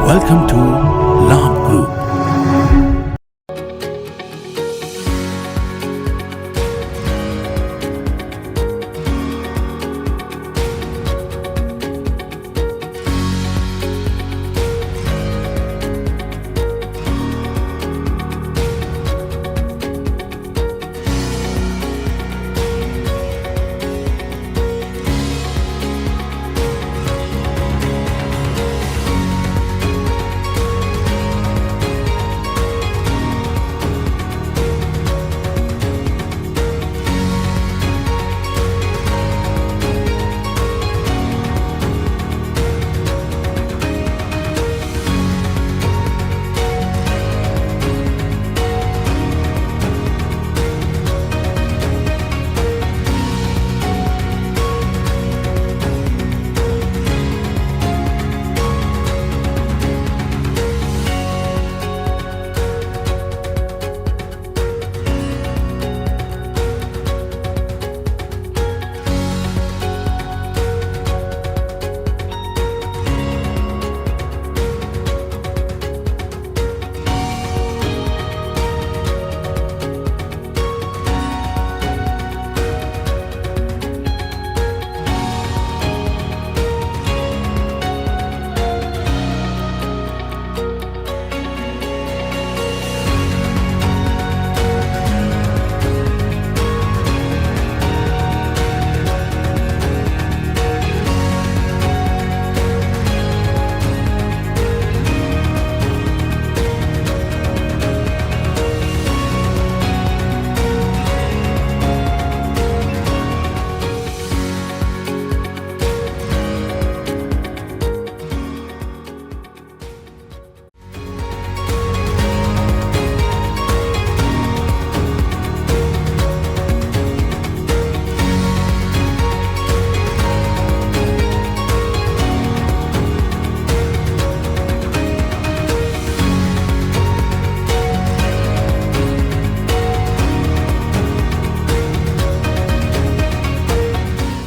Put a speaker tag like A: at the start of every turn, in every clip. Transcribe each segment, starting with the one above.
A: Welcome to Labh Group.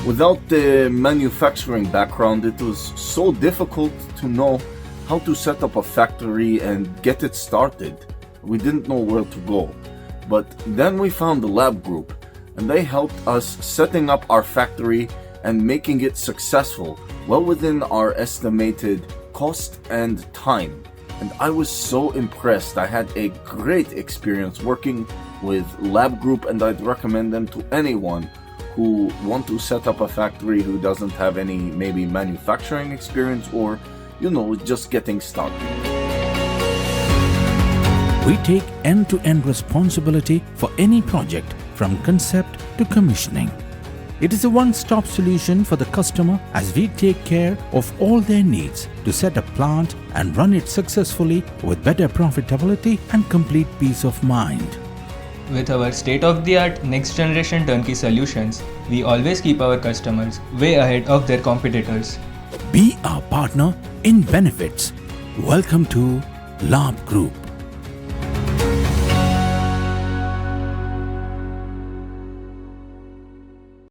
B: Without the manufacturing background, it was so difficult to know how to set up a factory and get it started. We didn't know where to go. But then we found the Labh Group, and they helped us setting up our factory and making it successful, well within our estimated cost and time. And I was so impressed. I had a great experience working with Labh Group, and I'd recommend them to anyone who want to set up a factory who doesn't have any maybe manufacturing experience or, just getting started.
A: We take end-to-end responsibility for any project from concept to commissioning. It is a one-stop solution for the customer as we take care of all their needs to set a plant and run it successfully with better profitability and complete peace of mind.
C: With our state-of-the-art next-generation turnkey solutions, we always keep our customers way ahead of their competitors.
A: Be our partner in benefits. Welcome to Labh Group.